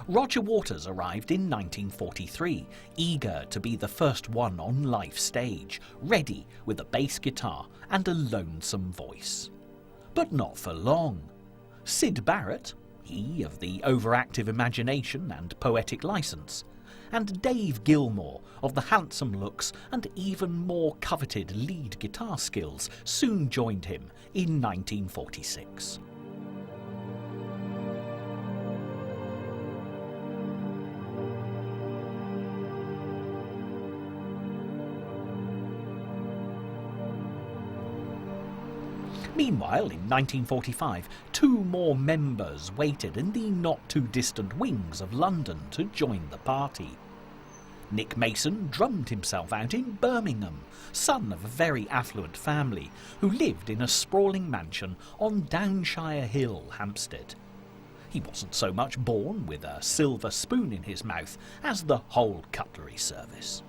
Roger Waters arrived in 1943, eager to be the first one on life stage, ready with a bass guitar and a lonesome voice. But not for long. Syd Barrett, he of the overactive imagination and poetic license, and Dave Gilmour of the handsome looks and even more coveted lead guitar skills soon joined him in 1946. Meanwhile, in 1945, two more members waited in the not-too-distant wings of London to join the party. Nick Mason drummed himself out in Birmingham, son of a very affluent family who lived in a sprawling mansion on Downshire Hill, Hampstead. He wasn't so much born with a silver spoon in his mouth as the whole cutlery service.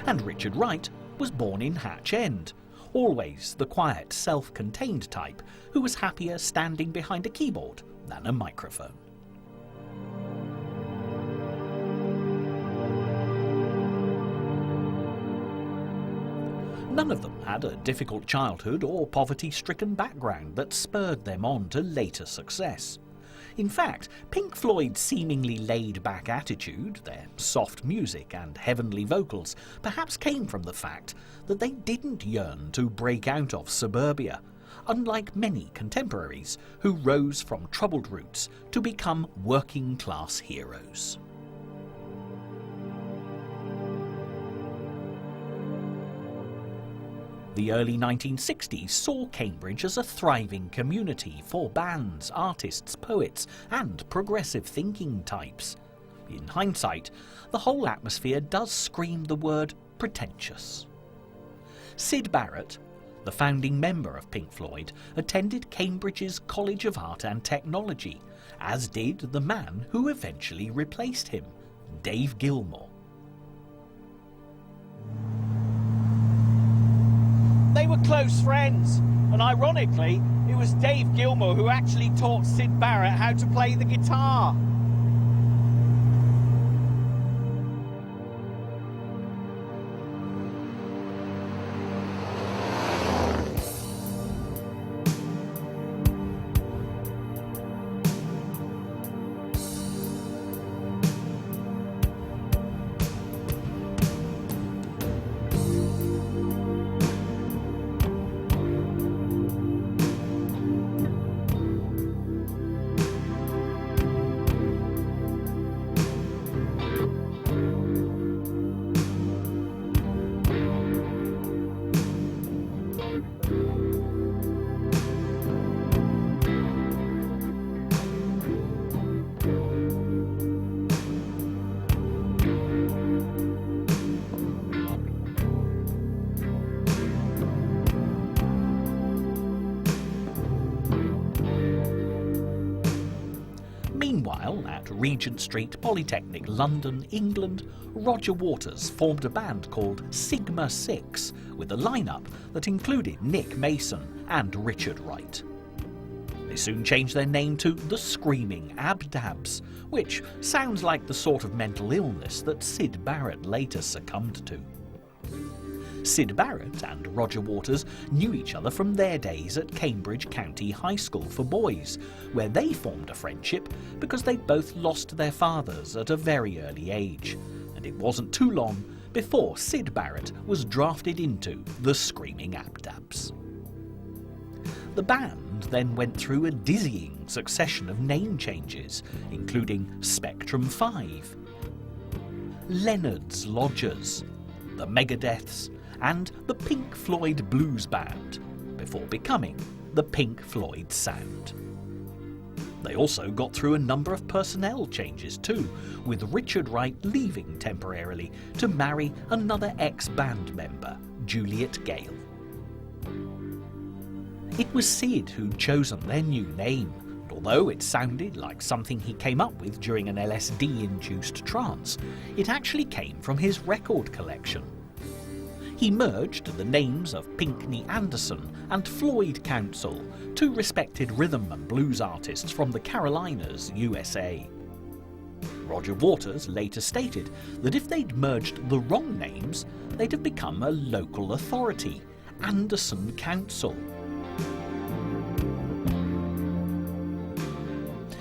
And Richard Wright was born in Hatch End, always the quiet, self-contained type who was happier standing behind a keyboard than a microphone. None of them had a difficult childhood or poverty-stricken background that spurred them on to later success. In fact, Pink Floyd's seemingly laid-back attitude, their soft music and heavenly vocals, perhaps came from the fact that they didn't yearn to break out of suburbia, unlike many contemporaries who rose from troubled roots to become working-class heroes. The early 1960s saw Cambridge as a thriving community for bands, artists, poets and progressive thinking types. In hindsight, the whole atmosphere does scream the word pretentious. Syd Barrett, the founding member of Pink Floyd, attended Cambridge's College of Art and Technology, as did the man who eventually replaced him, Dave Gilmour. They were close friends, and ironically, it was Dave Gilmour who actually taught Syd Barrett how to play the guitar. Meanwhile, at Regent Street Polytechnic, London, England, Roger Waters formed a band called Sigma 6 with a lineup that included Nick Mason and Richard Wright. They soon changed their name to the Screaming Abdabs, which sounds like the sort of mental illness that Syd Barrett later succumbed to. Syd Barrett and Roger Waters knew each other from their days at Cambridge County High School for Boys, where they formed a friendship because they both lost their fathers at a very early age, and it wasn't too long before Syd Barrett was drafted into the Screaming Abdabs. The band then went through a dizzying succession of name changes, including Spectrum 5, Leonard's Lodgers, the Megadeths, and the Pink Floyd Blues Band, before becoming the Pink Floyd Sound. They also got through a number of personnel changes too, with Richard Wright leaving temporarily to marry another ex-band member, Juliet Gale. It was Syd who'd chosen their new name, and although it sounded like something he came up with during an LSD-induced trance, it actually came from his record collection. He merged the names of Pinkney Anderson and Floyd Council, two respected rhythm and blues artists from the Carolinas, USA. Roger Waters later stated that if they'd merged the wrong names, they'd have become a local authority, Anderson Council.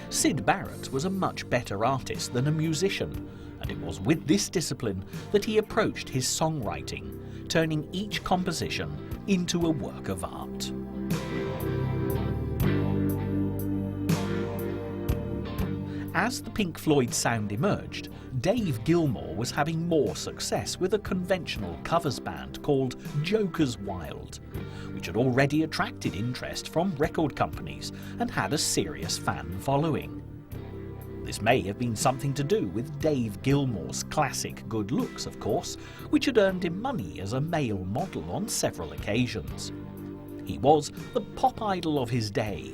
Syd Barrett was a much better artist than a musician, and it was with this discipline that he approached his songwriting, turning each composition into a work of art. As the Pink Floyd sound emerged, Dave Gilmour was having more success with a conventional covers band called Joker's Wild, which had already attracted interest from record companies and had a serious fan following. This may have been something to do with Dave Gilmour's classic good looks, of course, which had earned him money as a male model on several occasions. He was the pop idol of his day,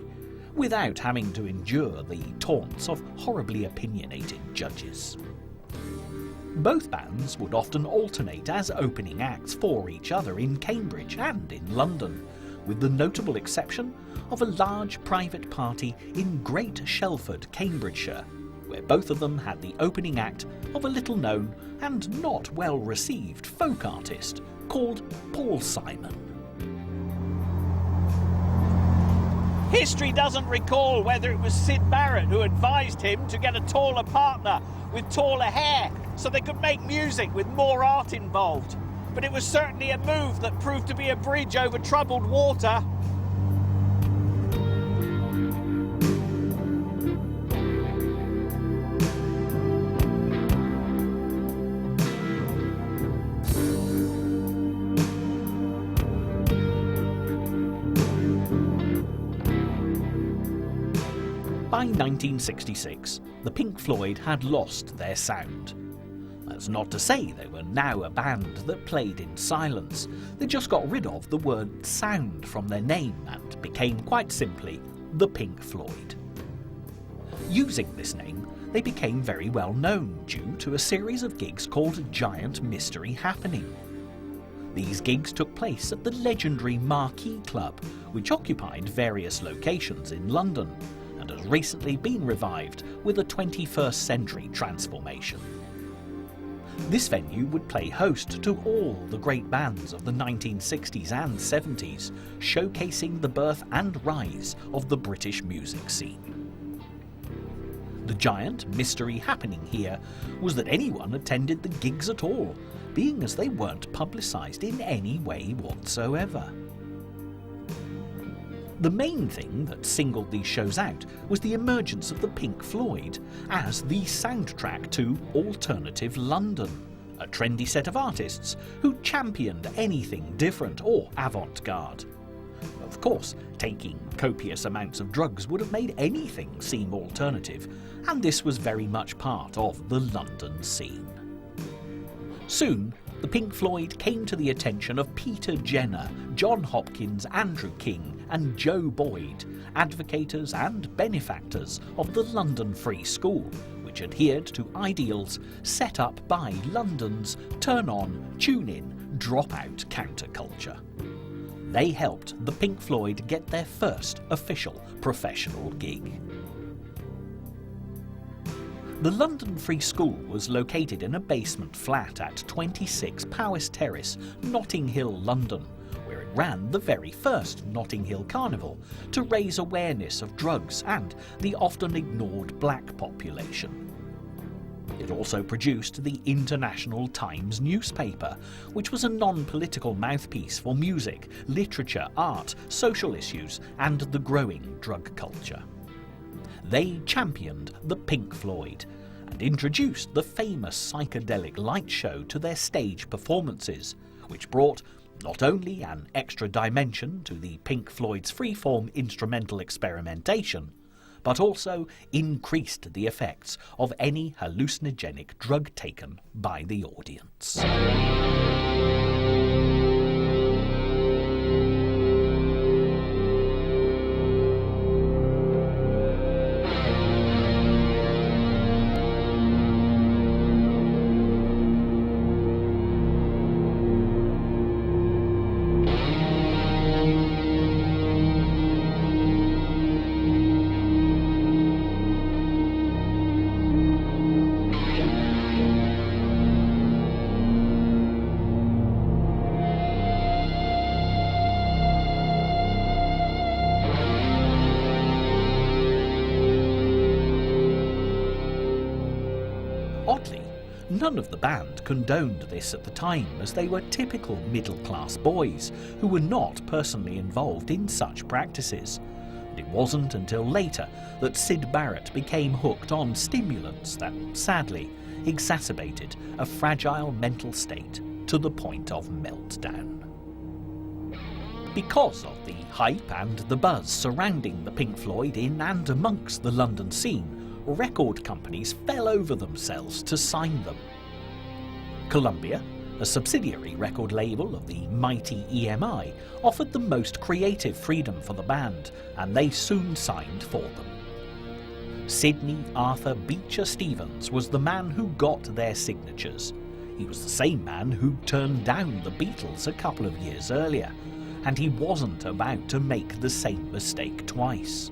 without having to endure the taunts of horribly opinionated judges. Both bands would often alternate as opening acts for each other in Cambridge and in London, with the notable exception of a large private party in Great Shelford, Cambridgeshire, where both of them had the opening act of a little-known and not well-received folk artist called Paul Simon. History doesn't recall whether it was Syd Barrett who advised him to get a taller partner with taller hair so they could make music with more art involved. But it was certainly a move that proved to be a bridge over troubled water. By 1966, the Pink Floyd had lost their sound. That's not to say they were now a band that played in silence. They just got rid of the word sound from their name and became quite simply the Pink Floyd. Using this name, they became very well known due to a series of gigs called Giant Mystery Happening. These gigs took place at the legendary Marquee Club, which occupied various locations in London, and has recently been revived with a 21st century transformation. This venue would play host to all the great bands of the 1960s and 70s, showcasing the birth and rise of the British music scene. The giant mystery happening here was that anyone attended the gigs at all, being as they weren't publicised in any way whatsoever. The main thing that singled these shows out was the emergence of the Pink Floyd as the soundtrack to alternative London, a trendy set of artists who championed anything different or avant-garde. Of course, taking copious amounts of drugs would have made anything seem alternative, and this was very much part of the London scene. Soon, the Pink Floyd came to the attention of Peter Jenner, John Hopkins, Andrew King and Joe Boyd, advocators and benefactors of the London Free School, which adhered to ideals set up by London's turn-on, tune-in, drop-out counterculture. They helped the Pink Floyd get their first official professional gig. The London Free School was located in a basement flat at 26 Powis Terrace, Notting Hill, London, where it ran the very first Notting Hill Carnival to raise awareness of drugs and the often ignored black population. It also produced the International Times newspaper, which was a non-political mouthpiece for music, literature, art, social issues and the growing drug culture. They championed the Pink Floyd and introduced the famous psychedelic light show to their stage performances, which brought not only an extra dimension to the Pink Floyd's freeform instrumental experimentation, but also increased the effects of any hallucinogenic drug taken by the audience. Sadly, none of the band condoned this at the time, as they were typical middle-class boys who were not personally involved in such practices. And it wasn't until later that Syd Barrett became hooked on stimulants that, sadly, exacerbated a fragile mental state to the point of meltdown. Because of the hype and the buzz surrounding the Pink Floyd in and amongst the London scene, record companies fell over themselves to sign them. Columbia, a subsidiary record label of the mighty EMI, offered the most creative freedom for the band, and they soon signed for them. Sidney Arthur Beecher Stevens was the man who got their signatures. He was the same man who turned down the Beatles a couple of years earlier, and he wasn't about to make the same mistake twice.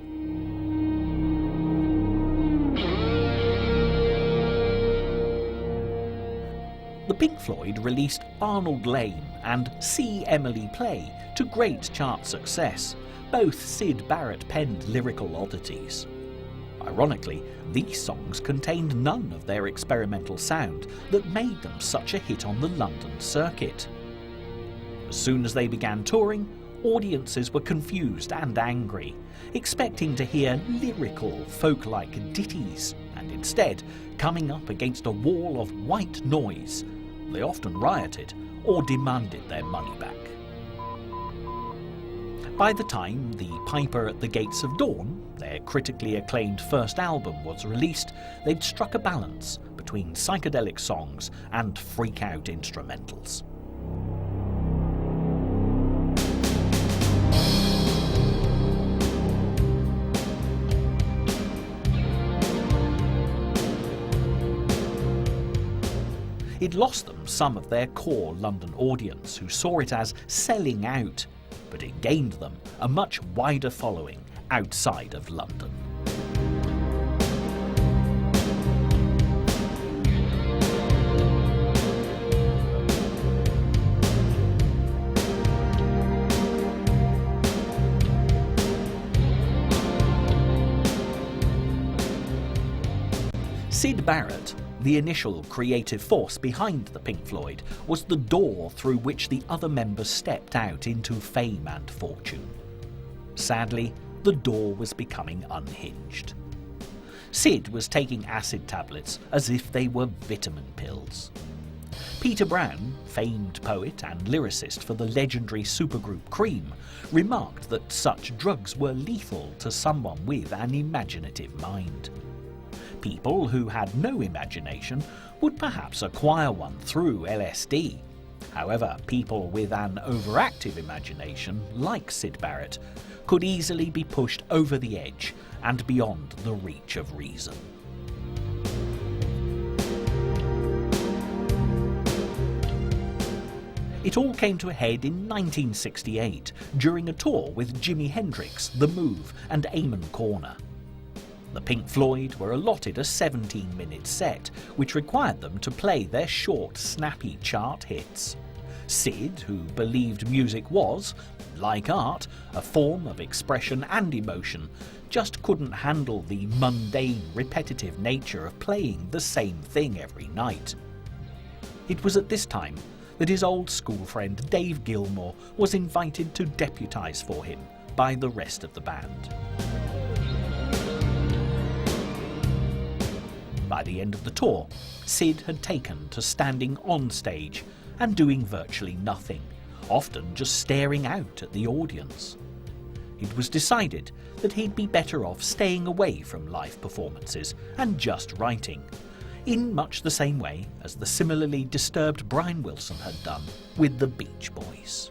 The Pink Floyd released Arnold Layne and See Emily Play to great chart success. Both Syd Barrett penned lyrical oddities. Ironically, these songs contained none of their experimental sound that made them such a hit on the London circuit. As soon as they began touring, audiences were confused and angry, expecting to hear lyrical, folk-like ditties, and instead coming up against a wall of white noise. They often rioted or demanded their money back. By the time The Piper at the Gates of Dawn, their critically acclaimed first album, was released, they'd struck a balance between psychedelic songs and freak-out instrumentals. It lost them some of their core London audience, who saw it as selling out, but it gained them a much wider following outside of London. Syd Barrett, the initial creative force behind the Pink Floyd, was the door through which the other members stepped out into fame and fortune. Sadly, the door was becoming unhinged. Syd was taking acid tablets as if they were vitamin pills. Peter Brown, famed poet and lyricist for the legendary supergroup Cream, remarked that such drugs were lethal to someone with an imaginative mind. People who had no imagination would perhaps acquire one through LSD. However, people with an overactive imagination, like Syd Barrett, could easily be pushed over the edge and beyond the reach of reason. It all came to a head in 1968 during a tour with Jimi Hendrix, The Move and Amon Corner. The Pink Floyd were allotted a 17-minute set, which required them to play their short, snappy chart hits. Syd, who believed music was, like art, a form of expression and emotion, just couldn't handle the mundane, repetitive nature of playing the same thing every night. It was at this time that his old school friend Dave Gilmour was invited to deputise for him by the rest of the band. By the end of the tour, Syd had taken to standing on stage and doing virtually nothing, often just staring out at the audience. It was decided that he'd be better off staying away from live performances and just writing, in much the same way as the similarly disturbed Brian Wilson had done with the Beach Boys.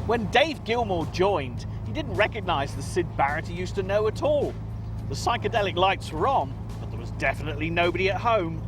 When Dave Gilmour joined, he didn't recognise the Syd Barrett he used to know at all. The psychedelic lights were on, but there was definitely nobody at home.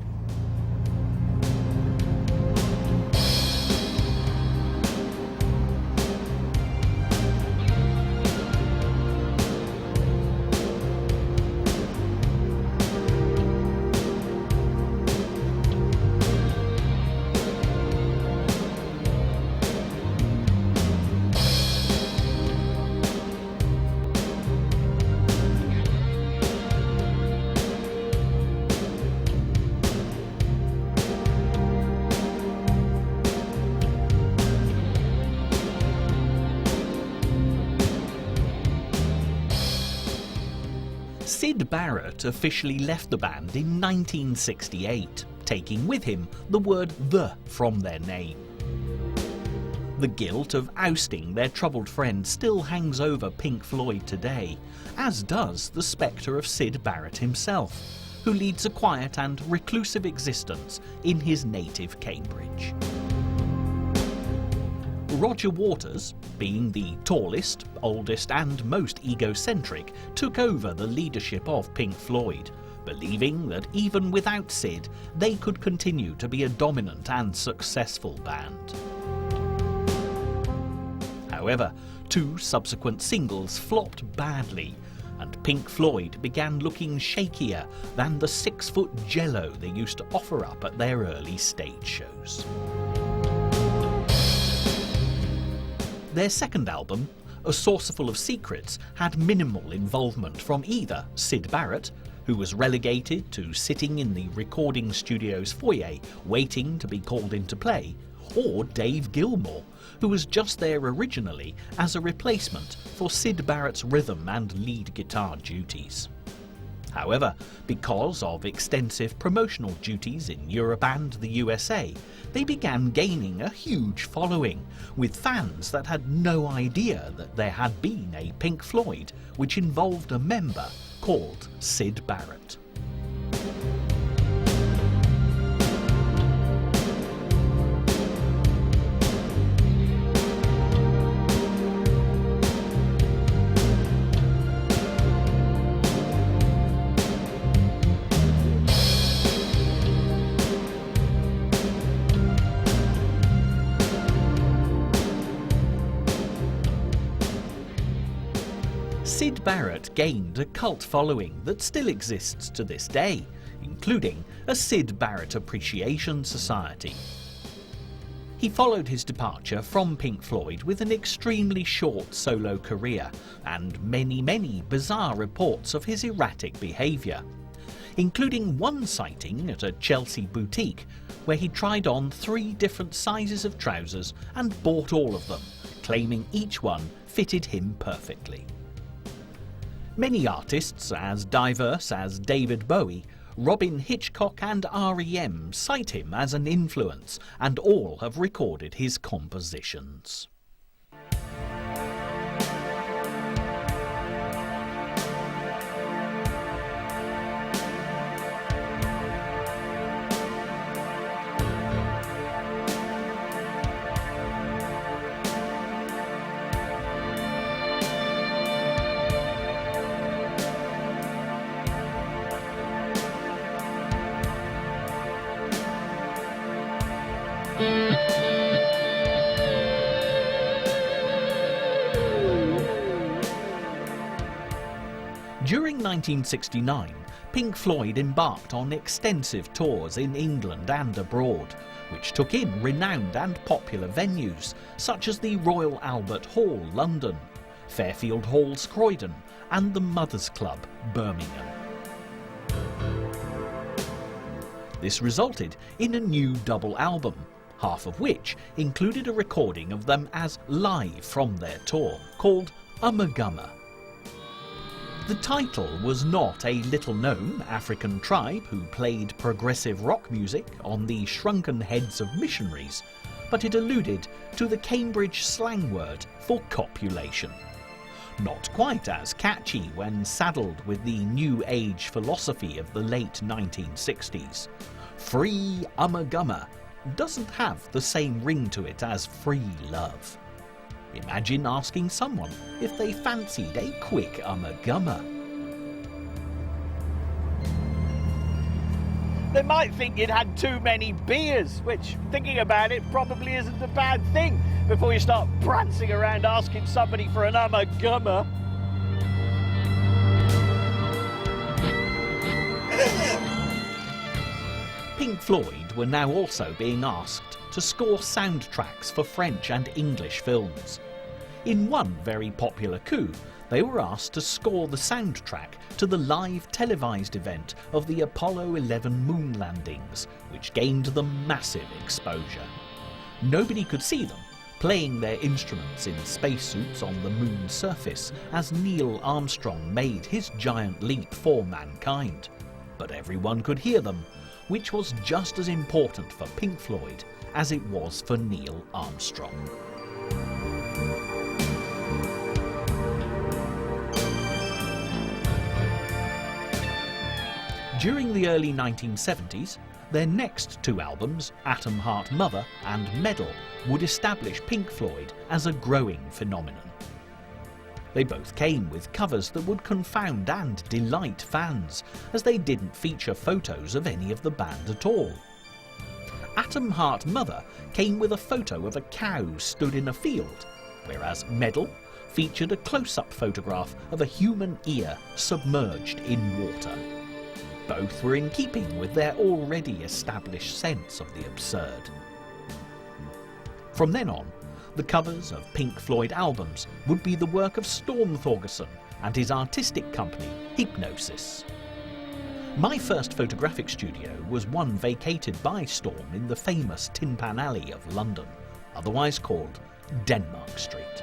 Syd Barrett officially left the band in 1968, taking with him the word "the" from their name. The guilt of ousting their troubled friend still hangs over Pink Floyd today, as does the spectre of Syd Barrett himself, who leads a quiet and reclusive existence in his native Cambridge. Roger Waters, being the tallest, oldest and most egocentric, took over the leadership of Pink Floyd, believing that even without Syd, they could continue to be a dominant and successful band. However, 2 subsequent singles flopped badly, and Pink Floyd began looking shakier than the 6-foot jello they used to offer up at their early stage shows. Their second album, A Saucerful of Secrets, had minimal involvement from either Syd Barrett, who was relegated to sitting in the recording studio's foyer waiting to be called into play, or Dave Gilmour, who was just there originally as a replacement for Syd Barrett's rhythm and lead guitar duties. However, because of extensive promotional duties in Europe and the USA, they began gaining a huge following, with fans that had no idea that there had been a Pink Floyd which involved a member called Syd Barrett. Syd Barrett gained a cult following that still exists to this day, including a Syd Barrett Appreciation Society. He followed his departure from Pink Floyd with an extremely short solo career and many bizarre reports of his erratic behaviour, including one sighting at a Chelsea boutique where he tried on 3 different sizes of trousers and bought all of them, claiming each one fitted him perfectly. Many artists as diverse as David Bowie, Robin Hitchcock and R.E.M. cite him as an influence, and all have recorded his compositions. During 1969, Pink Floyd embarked on extensive tours in England and abroad, which took in renowned and popular venues such as the Royal Albert Hall, London, Fairfield Hall, Croydon, and the Mothers Club, Birmingham. This resulted in a new double album, half of which included a recording of them as live from their tour, called Ummagumma. The title was not a little-known African tribe who played progressive rock music on the shrunken heads of missionaries, but it alluded to the Cambridge slang word for copulation. Not quite as catchy when saddled with the New Age philosophy of the late 1960s. Free Ummagumma doesn't have the same ring to it as free love. Imagine asking someone if they fancied a quick Ummagumma. They might think you'd had too many beers, which, thinking about it, probably isn't a bad thing before you start prancing around asking somebody for an Ummagumma. Pink Floyd were now also being asked to score soundtracks for French and English films. In one very popular coup, they were asked to score the soundtrack to the live televised event of the Apollo 11 moon landings, which gained them massive exposure. Nobody could see them, playing their instruments in spacesuits on the moon's surface as Neil Armstrong made his giant leap for mankind. But everyone could hear them, which was just as important for Pink Floyd as it was for Neil Armstrong. During the early 1970s, their next two albums, Atom Heart Mother and Medal, would establish Pink Floyd as a growing phenomenon. They both came with covers that would confound and delight fans, as they didn't feature photos of any of the band at all. Atom Heart Mother came with a photo of a cow stood in a field, whereas Medal featured a close-up photograph of a human ear submerged in water. Both were in keeping with their already established sense of the absurd. From then on, the covers of Pink Floyd albums would be the work of Storm Thorgerson and his artistic company, Hypnosis. My first photographic studio was one vacated by Storm in the famous Tin Pan Alley of London, otherwise called Denmark Street.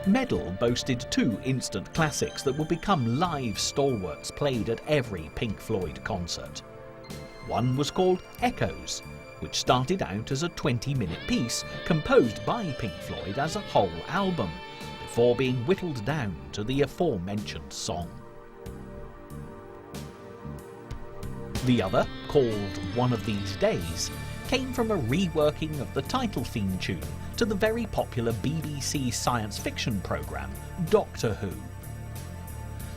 Medal boasted two instant classics that would become live stalwarts played at every Pink Floyd concert. One was called Echoes, which started out as a 20-minute piece composed by Pink Floyd as a whole album, before being whittled down to the aforementioned song. The other, called One of These Days, came from a reworking of the title theme tune to the very popular BBC science fiction programme, Doctor Who.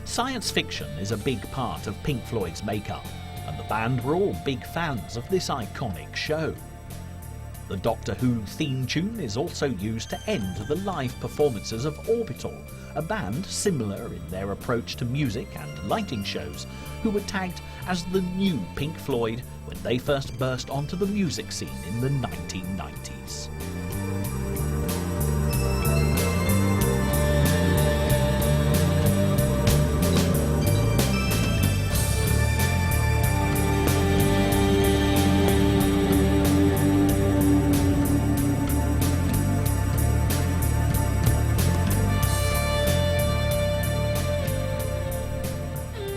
Science fiction is a big part of Pink Floyd's makeup, and the band were all big fans of this iconic show. The Doctor Who theme tune is also used to end the live performances of Orbital, a band similar in their approach to music and lighting shows, who were tagged as the new Pink Floyd when they first burst onto the music scene in the 1990s.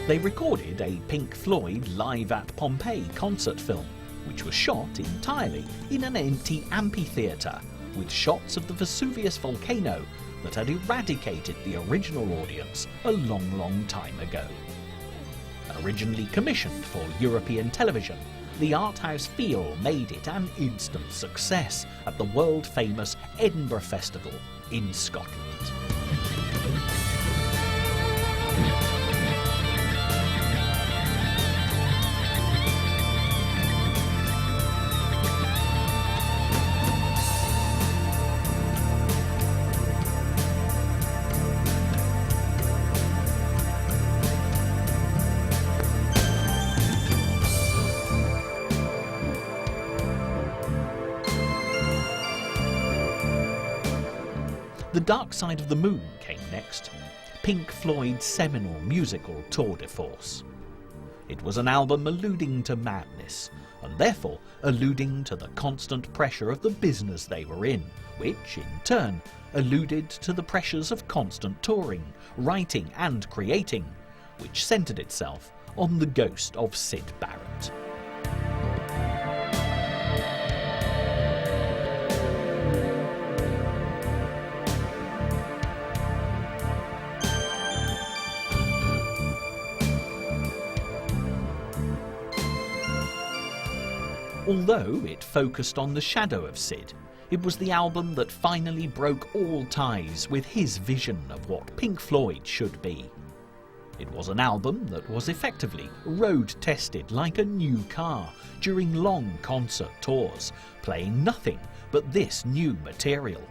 They recorded a Pink Floyd Live at Pompeii concert film, which was shot entirely in an empty amphitheatre, with shots of the Vesuvius volcano that had eradicated the original audience a long time ago. Originally commissioned for European television, the art house feel made it an instant success at the world-famous Edinburgh Festival in Scotland. The Dark Side of the Moon came next, Pink Floyd's seminal musical tour de force. It was an album alluding to madness, and therefore alluding to the constant pressure of the business they were in, which, in turn, alluded to the pressures of constant touring, writing and creating, which centred itself on the ghost of Syd Barrett. Although it focused on the shadow of Syd, it was the album that finally broke all ties with his vision of what Pink Floyd should be. It was an album that was effectively road-tested like a new car during long concert tours, playing nothing but this new material.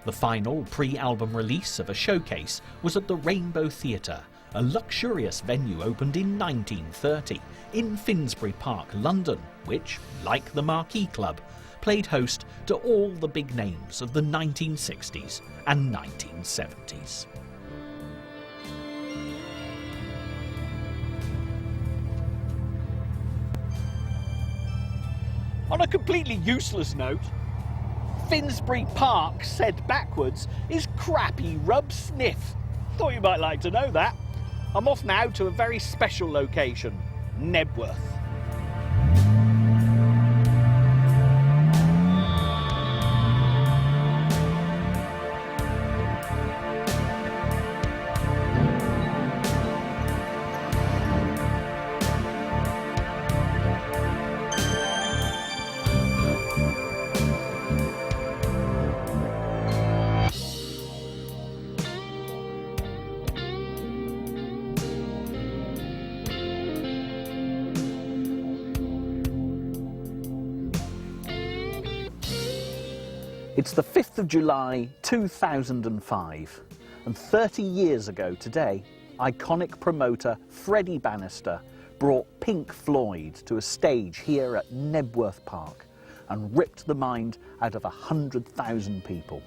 The final pre-album release of a showcase was at the Rainbow Theatre, a luxurious venue opened in 1930 in Finsbury Park, London, which, like the Marquee Club, played host to all the big names of the 1960s and 1970s. On a completely useless note, Finsbury Park, said backwards, is crappy rub sniff. Thought you might like to know that. I'm off now to a very special location, Nebworth. It's the 5th of July 2005, and 30 years ago today, iconic promoter Freddie Bannister brought Pink Floyd to a stage here at Nebworth Park and ripped the mind out of 100,000 people.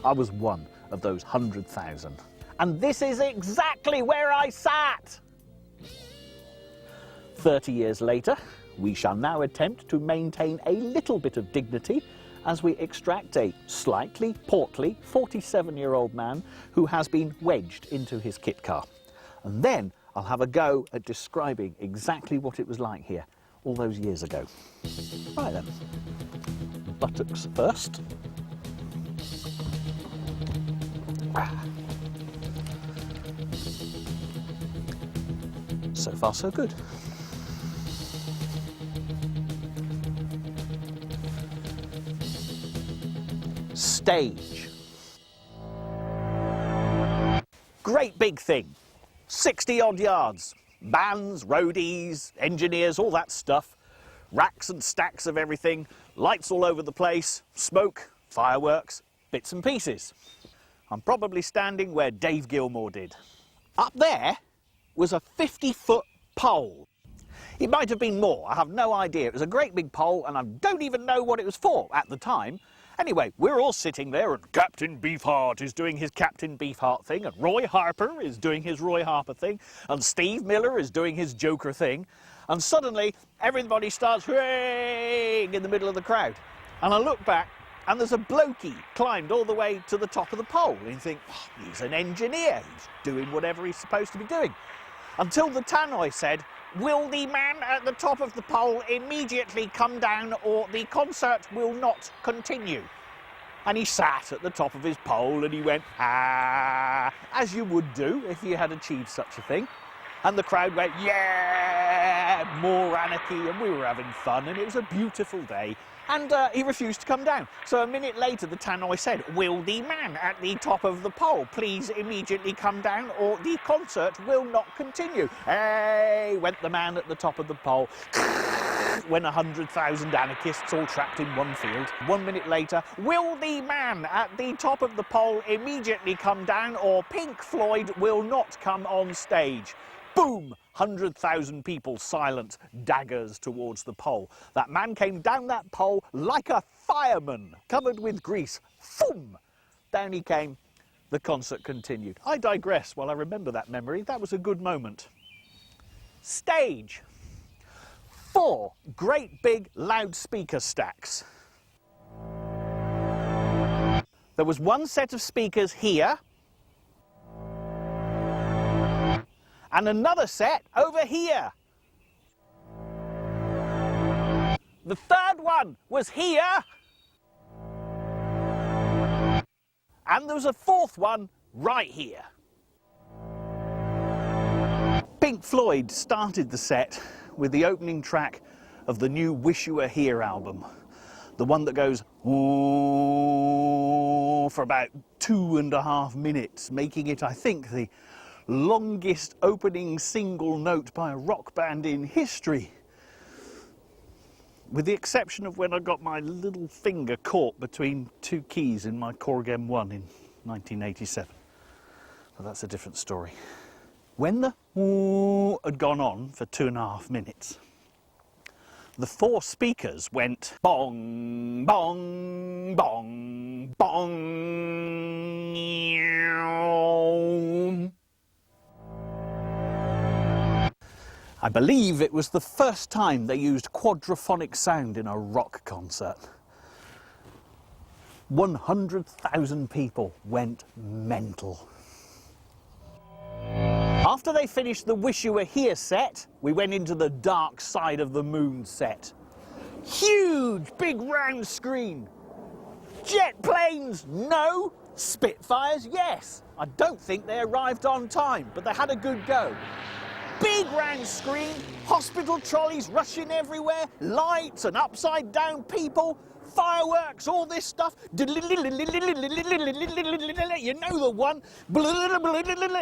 I was one of those 100,000, and this is exactly where I sat! 30 years later, we shall now attempt to maintain a little bit of dignity as we extract a slightly portly 47-year-old man who has been wedged into his kit car. And then I'll have a go at describing exactly what it was like here all those years ago. Right then, buttocks first. So far so good. Stage. Great big thing, 60 odd yards, bands, roadies, engineers, all that stuff, racks and stacks of everything, lights all over the place, smoke, fireworks, bits and pieces. I'm probably standing where Dave Gilmore did. Up there was a 50-foot pole. It might have been more, I have no idea. It was a great big pole and I don't even know what it was for at the time. Anyway, we're all sitting there and Captain Beefheart is doing his Captain Beefheart thing and Roy Harper is doing his Roy Harper thing and Steve Miller is doing his Joker thing, and suddenly everybody starts hooray in the middle of the crowd. And I look back and there's a blokey climbed all the way to the top of the pole and you think, oh, he's an engineer, he's doing whatever he's supposed to be doing. Until the tannoy said, "Will the man at the top of the pole immediately come down or the concert will not continue?" And he sat at the top of his pole and he went, ah, as you would do if you had achieved such a thing. And the crowd went, yeah, more anarchy, and we were having fun, and it was a beautiful day. And he refused to come down. So a minute later, the tannoy said, "Will the man at the top of the pole please immediately come down or the concert will not continue?" Hey, went the man at the top of the pole. When 100,000 anarchists all trapped in one field. 1 minute later, "Will the man at the top of the pole immediately come down or Pink Floyd will not come on stage?" Boom! 100,000 people silent, daggers towards the pole. That man came down that pole like a fireman, covered with grease. Boom! Down he came. The concert continued. I digress while I remember that memory. That was a good moment. Stage. 4 great big loudspeaker stacks. There was one set of speakers here, and another set over here. The third one was here, and there was a fourth one right here. Pink Floyd started the set with the opening track of the new Wish You Were Here album. The one that goes ooh for about 2.5 minutes, making it, I think, the longest opening single note by a rock band in history. With the exception of when I got my little finger caught between 2 keys in my Korg M1 in 1987. But that's a different story. When the ooh had gone on for 2.5 minutes, the 4 speakers went bong, bong, bong, bong. I believe it was the first time they used quadraphonic sound in a rock concert. 100,000 people went mental. After they finished the Wish You Were Here set, we went into the Dark Side of the Moon set. Huge, big round screen. Jet planes, no. Spitfires, yes. I don't think they arrived on time, but they had a good go. Big round screen, hospital trolleys rushing everywhere, lights and upside down people, fireworks, all this stuff. You know the one.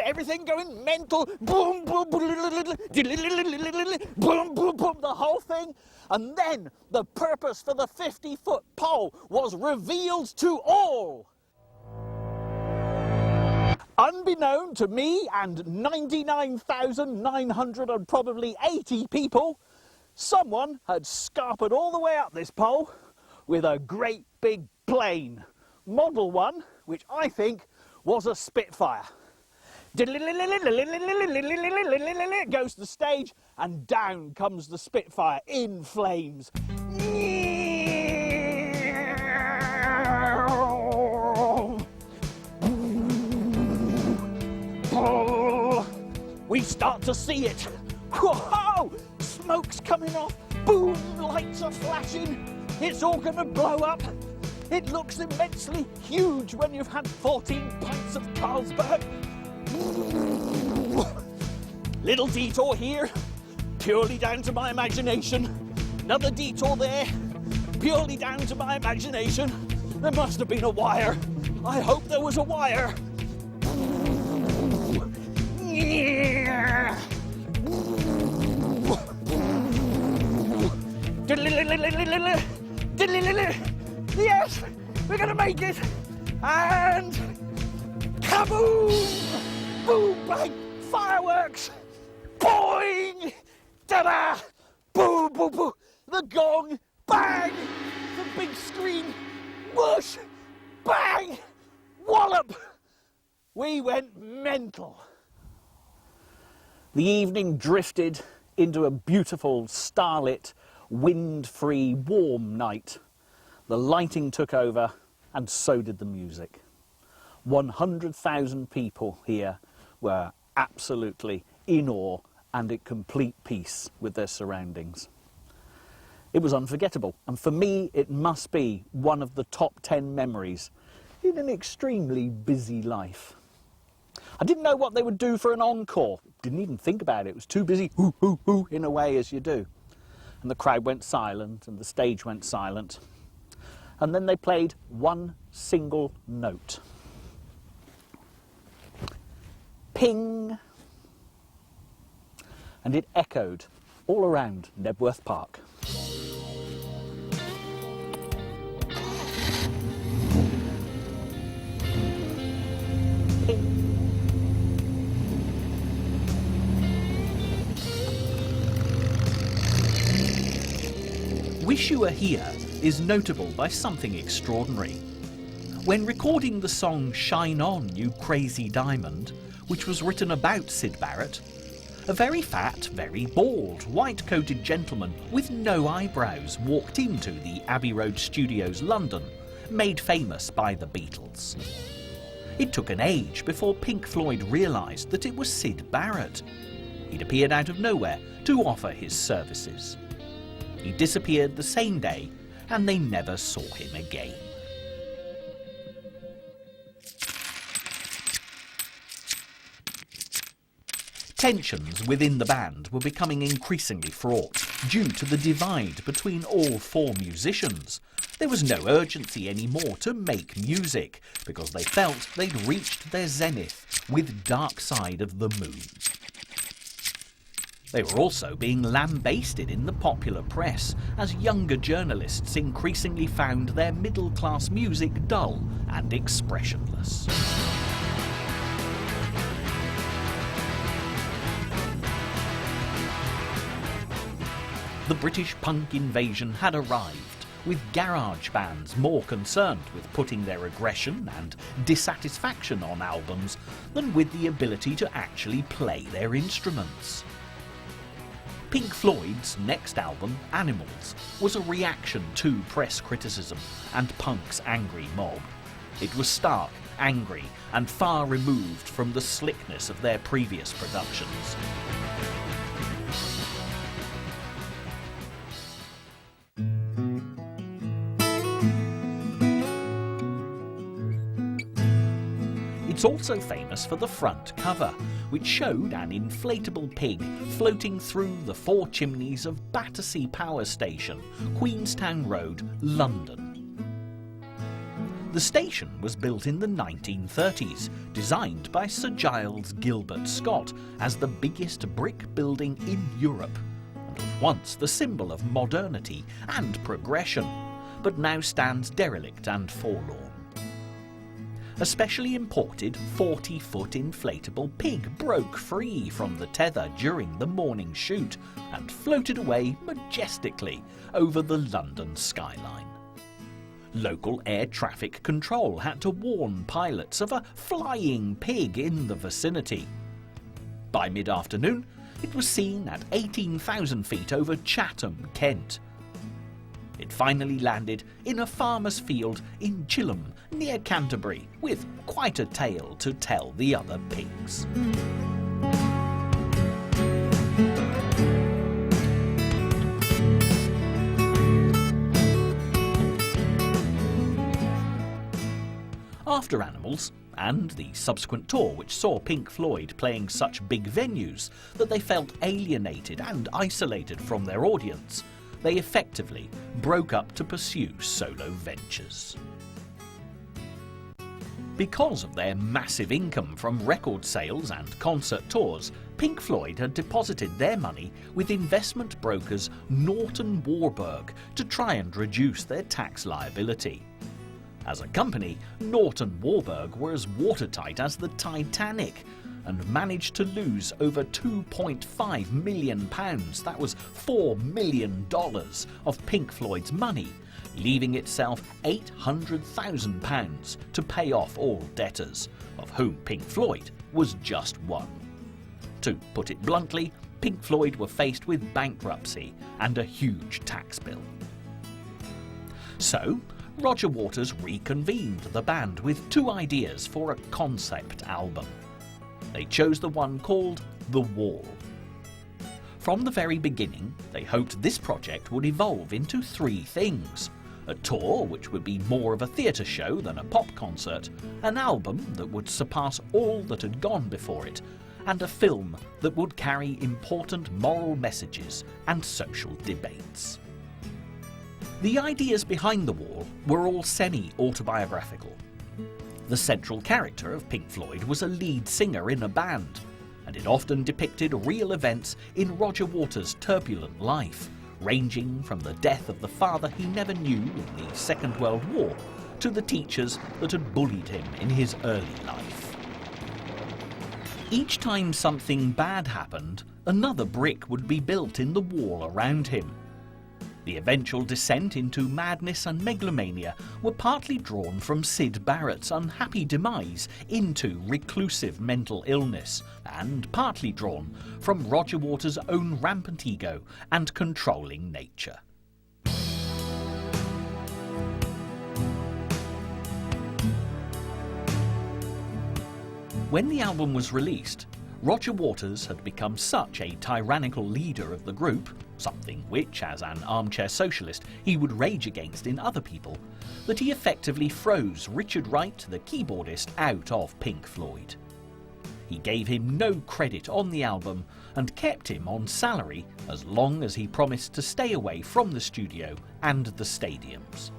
Everything going mental. Boom, boom, boom, boom, boom, the whole thing. And then the purpose for the 50-foot pole was revealed to all. Unbeknown to me and 99,980 people, someone had scarpered all the way up this pole with a great big plane. Model 1, which I think was a Spitfire. Goes to the stage and down comes the Spitfire in flames. We start to see it. Whoa! Smoke's coming off. Boom! Lights are flashing. It's all going to blow up. It looks immensely huge when you've had 14 pints of Carlsberg. Little detour here, purely down to my imagination. Another detour there, purely down to my imagination. There must have been a wire. I hope there was a wire. Yes, we're gonna make it. And kaboom! Boom, bang, fireworks. Boing! Ta-da! Boom, boom, boom. The gong, bang! The big screen, whoosh! Bang! Wallop! We went mental. The evening drifted into a beautiful, starlit, wind-free, warm night. The lighting took over, and so did the music. 100,000 people here were absolutely in awe and at complete peace with their surroundings. It was unforgettable, and for me, it must be one of the top 10 memories in an extremely busy life. I didn't know what they would do for an encore. Didn't even think about it. It was too busy, hoo, hoo, hoo, in a way, as you do. And the crowd went silent, and the stage went silent. And then they played one single note. Ping! And it echoed all around Nebworth Park. Ping! Wish You Were Here is notable by something extraordinary. When recording the song Shine On, You Crazy Diamond, which was written about Syd Barrett, a very fat, very bald, white-coated gentleman with no eyebrows walked into the Abbey Road Studios, London, made famous by the Beatles. It took an age before Pink Floyd realised that it was Syd Barrett. He'd appeared out of nowhere to offer his services. He disappeared the same day, and they never saw him again. Tensions within the band were becoming increasingly fraught due to the divide between all four musicians. There was no urgency anymore to make music because they felt they'd reached their zenith with Dark Side of the Moon. They were also being lambasted in the popular press as younger journalists increasingly found their middle-class music dull and expressionless. The British punk invasion had arrived, with garage bands more concerned with putting their aggression and dissatisfaction on albums than with the ability to actually play their instruments. Pink Floyd's next album, Animals, was a reaction to press criticism and punk's angry mob. It was stark, angry, and far removed from the slickness of their previous productions. It's also famous for the front cover, which showed an inflatable pig floating through the four chimneys of Battersea Power Station, Queenstown Road, London. The station was built in the 1930s, designed by Sir Giles Gilbert Scott as the biggest brick building in Europe, and was once the symbol of modernity and progression, but now stands derelict and forlorn. A specially imported 40-foot inflatable pig broke free from the tether during the morning shoot and floated away majestically over the London skyline. Local air traffic control had to warn pilots of a flying pig in the vicinity. By mid-afternoon, it was seen at 18,000 feet over Chatham, Kent. It finally landed in a farmer's field in Chilham, near Canterbury, with quite a tale to tell the other pigs. After Animals, and the subsequent tour which saw Pink Floyd playing such big venues that they felt alienated and isolated from their audience, they effectively broke up to pursue solo ventures. Because of their massive income from record sales and concert tours, Pink Floyd had deposited their money with investment brokers Norton Warburg to try and reduce their tax liability. As a company, Norton Warburg were as watertight as the Titanic and managed to lose over £2.5 million, that was $4 million, of Pink Floyd's money, leaving itself £800,000 to pay off all debtors, of whom Pink Floyd was just one. To put it bluntly, Pink Floyd were faced with bankruptcy and a huge tax bill. So, Roger Waters reconvened the band with two ideas for a concept album. They chose the one called The Wall. From the very beginning, they hoped this project would evolve into three things: a tour which would be more of a theatre show than a pop concert, an album that would surpass all that had gone before it, and a film that would carry important moral messages and social debates. The ideas behind The Wall were all semi-autobiographical. The central character of Pink Floyd was a lead singer in a band, and it often depicted real events in Roger Waters' turbulent life, ranging from the death of the father he never knew in the Second World War to the teachers that had bullied him in his early life. Each time something bad happened, another brick would be built in the wall around him. The eventual descent into madness and megalomania were partly drawn from Syd Barrett's unhappy demise into reclusive mental illness, and partly drawn from Roger Waters' own rampant ego and controlling nature. When the album was released, Roger Waters had become such a tyrannical leader of the group, something which, as an armchair socialist, he would rage against in other people, that he effectively froze Richard Wright, the keyboardist, out of Pink Floyd. He gave him no credit on the album and kept him on salary as long as he promised to stay away from the studio and the stadiums.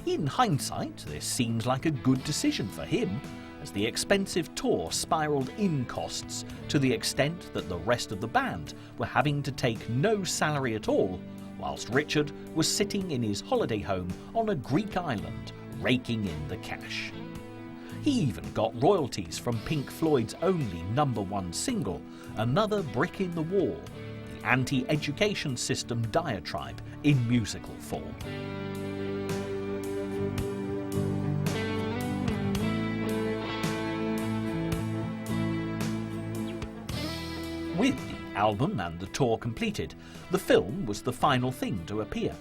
In hindsight, this seems like a good decision for him, as the expensive tour spiralled in costs to the extent that the rest of the band were having to take no salary at all, whilst Richard was sitting in his holiday home on a Greek island, raking in the cash. He even got royalties from Pink Floyd's only #1 single, Another Brick in the Wall, the anti-education system diatribe in musical form. With the album and the tour completed, the film was the final thing to appear.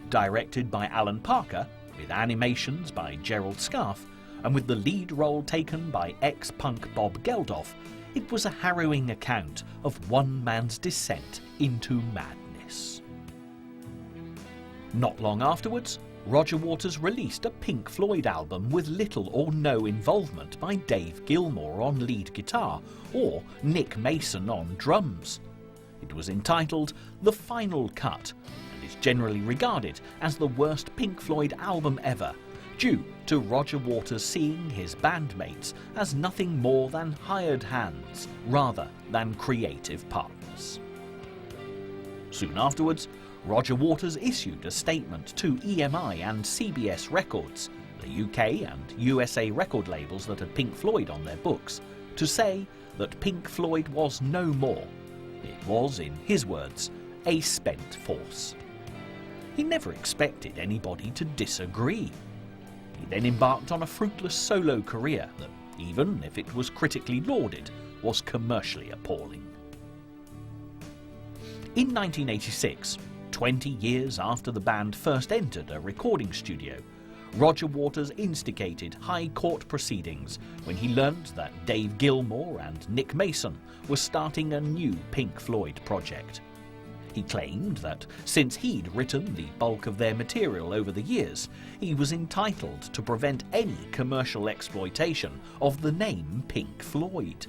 Directed by Alan Parker, with animations by Gerald Scarfe, and with the lead role taken by ex-punk Bob Geldof, it was a harrowing account of one man's descent into madness. Not long afterwards, Roger Waters released a Pink Floyd album with little or no involvement by Dave Gilmour on lead guitar or Nick Mason on drums. It was entitled The Final Cut and is generally regarded as the worst Pink Floyd album ever, due to Roger Waters seeing his bandmates as nothing more than hired hands rather than creative partners. Soon afterwards, Roger Waters issued a statement to EMI and CBS Records, the UK and USA record labels that had Pink Floyd on their books, to say that Pink Floyd was no more. It was, in his words, a spent force. He never expected anybody to disagree. He then embarked on a fruitless solo career that, even if it was critically lauded, was commercially appalling. In 1986, 20 years after the band first entered a recording studio, Roger Waters instigated high court proceedings when he learned that Dave Gilmour and Nick Mason were starting a new Pink Floyd project. He claimed that since he'd written the bulk of their material over the years, he was entitled to prevent any commercial exploitation of the name Pink Floyd.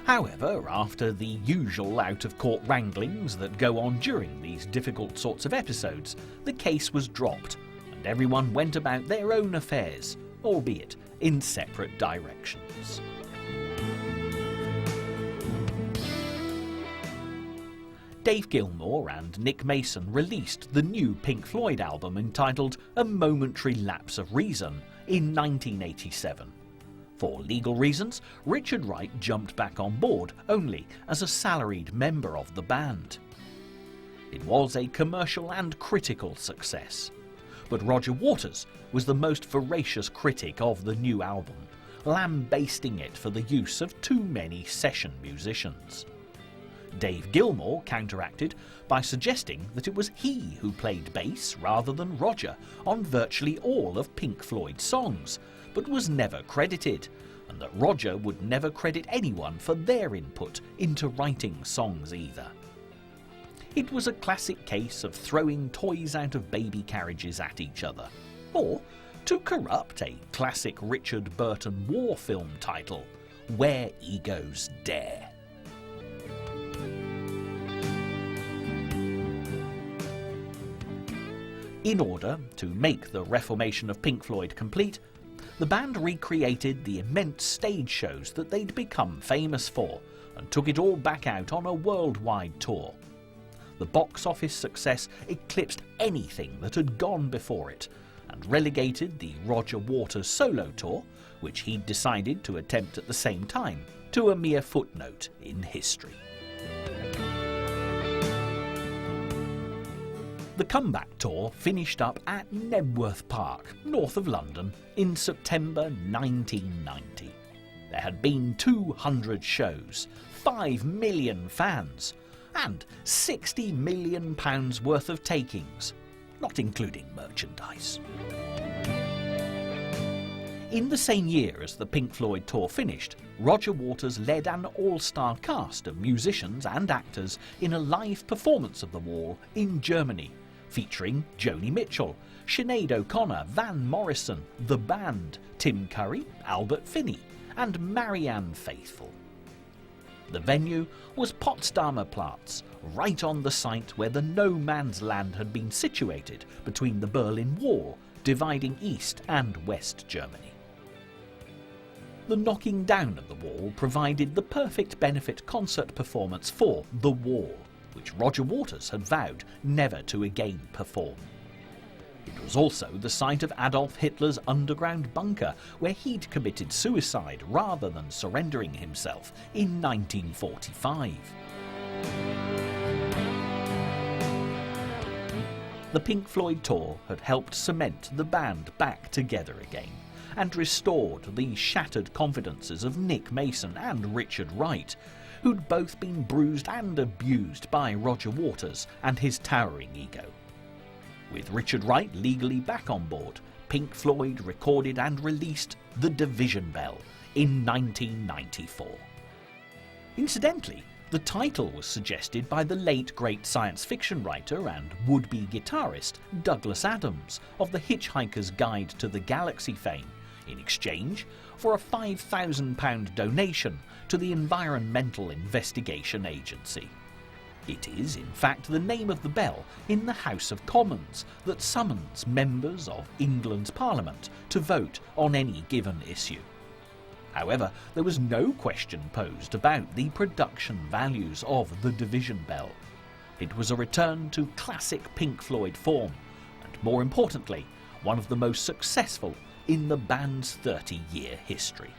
However, after the usual out-of-court wranglings that go on during these difficult sorts of episodes, the case was dropped and everyone went about their own affairs, albeit in separate directions. Dave Gilmour and Nick Mason released the new Pink Floyd album entitled A Momentary Lapse of Reason in 1987. For legal reasons, Richard Wright jumped back on board only as a salaried member of the band. It was a commercial and critical success, but Roger Waters was the most voracious critic of the new album, lambasting it for the use of too many session musicians. Dave Gilmour counteracted by suggesting that it was he who played bass rather than Roger on virtually all of Pink Floyd's songs, but was never credited, and that Roger would never credit anyone for their input into writing songs either. It was a classic case of throwing toys out of baby carriages at each other, or, to corrupt a classic Richard Burton war film title, Where Egos Dare. In order to make the reformation of Pink Floyd complete, the band recreated the immense stage shows that they'd become famous for and took it all back out on a worldwide tour. The box office success eclipsed anything that had gone before it and relegated the Roger Waters solo tour, which he'd decided to attempt at the same time, to a mere footnote in history. The comeback tour finished up at Nebworth Park, north of London, in September 1990. There had been 200 shows, 5 million fans, and £60 million worth of takings, not including merchandise. In the same year as the Pink Floyd tour finished, Roger Waters led an all-star cast of musicians and actors in a live performance of The Wall in Germany, featuring Joni Mitchell, Sinead O'Connor, Van Morrison, The Band, Tim Curry, Albert Finney, and Marianne Faithfull. The venue was Potsdamer Platz, right on the site where the no man's land had been situated between the Berlin Wall, dividing East and West Germany. The knocking down of the wall provided the perfect benefit concert performance for The Wall, which Roger Waters had vowed never to again perform. It was also the site of Adolf Hitler's underground bunker, where he'd committed suicide rather than surrendering himself in 1945. The Pink Floyd tour had helped cement the band back together again, and restored the shattered confidences of Nick Mason and Richard Wright, who'd both been bruised and abused by Roger Waters and his towering ego. With Richard Wright legally back on board, Pink Floyd recorded and released The Division Bell in 1994. Incidentally, the title was suggested by the late great science fiction writer and would-be guitarist Douglas Adams of the Hitchhiker's Guide to the Galaxy fame, in exchange for a £5,000 donation to the Environmental Investigation Agency. It is, in fact, the name of the bell in the House of Commons that summons members of England's Parliament to vote on any given issue. However, there was no question posed about the production values of the Division Bell. It was a return to classic Pink Floyd form, and more importantly, one of the most successful in the band's 30-year history.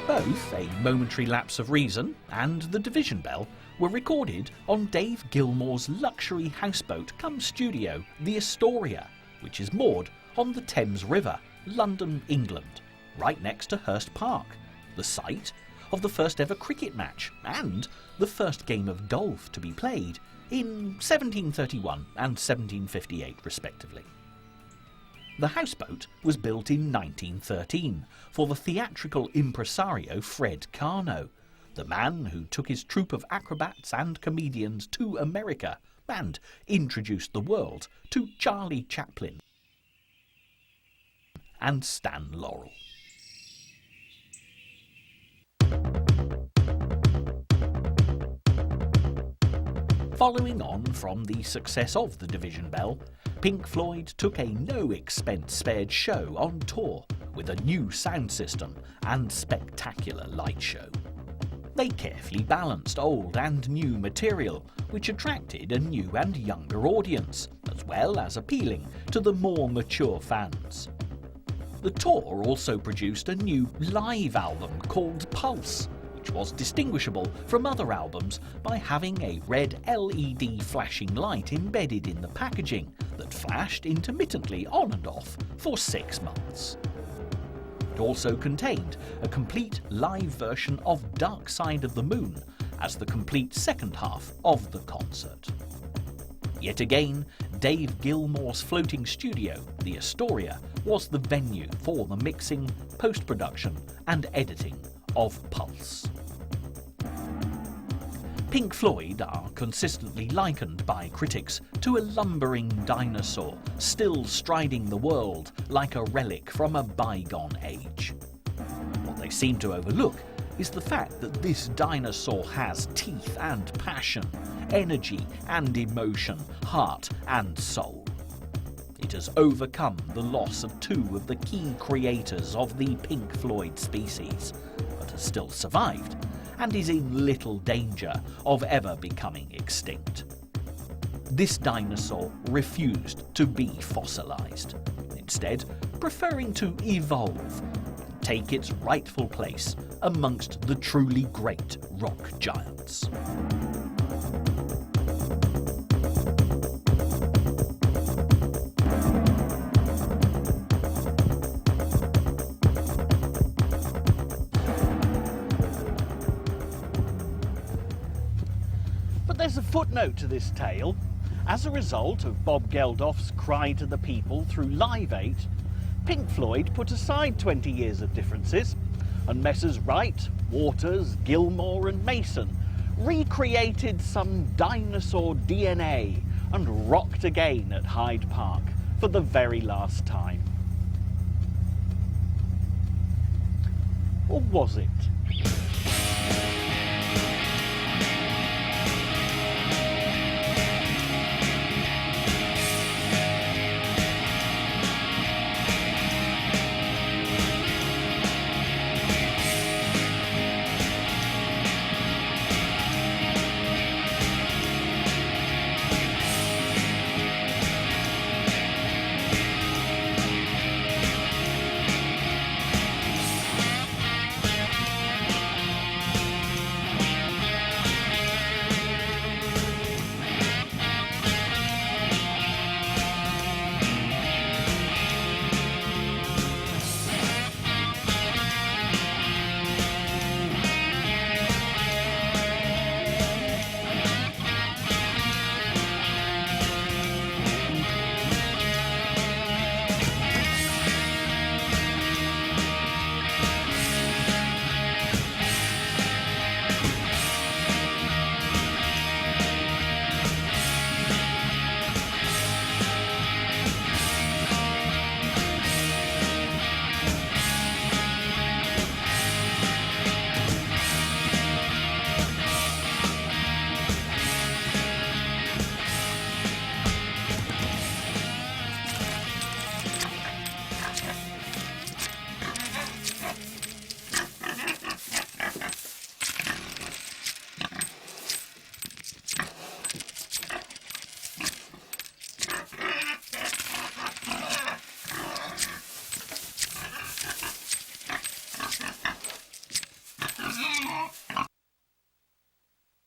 Both A Momentary Lapse of Reason and The Division Bell were recorded on Dave Gilmour's luxury houseboat cum studio, the Astoria, which is moored on the Thames River, London, England, right next to Hurst Park, the site of the first ever cricket match and the first game of golf to be played in 1731 and 1758 respectively. The houseboat was built in 1913 for the theatrical impresario Fred Carno, the man who took his troupe of acrobats and comedians to America and introduced the world to Charlie Chaplin and Stan Laurel. Following on from the success of the Division Bell, Pink Floyd took a no-expense-spared show on tour with a new sound system and spectacular light show. They carefully balanced old and new material, which attracted a new and younger audience, as well as appealing to the more mature fans. The tour also produced a new live album called Pulse, which was distinguishable from other albums by having a red LED flashing light embedded in the packaging that flashed intermittently on and off for 6 months. It also contained a complete live version of Dark Side of the Moon as the complete second half of the concert. Yet again, Dave Gilmour's floating studio, the Astoria, was the venue for the mixing, post-production and editing of Pulse. Pink Floyd are consistently likened by critics to a lumbering dinosaur still striding the world like a relic from a bygone age. What they seem to overlook is the fact that this dinosaur has teeth and passion, energy and emotion, heart and soul. It has overcome the loss of 2 of the key creators of the Pink Floyd species, but has still survived and is in little danger of ever becoming extinct. This dinosaur refused to be fossilized, instead preferring to evolve and take its rightful place amongst the truly great rock giants. There's a footnote to this tale. As a result of Bob Geldof's cry to the people through Live 8, Pink Floyd put aside 20 years of differences, and Messrs. Wright, Waters, Gilmour and Mason recreated some dinosaur DNA and rocked again at Hyde Park for the very last time. Or was it?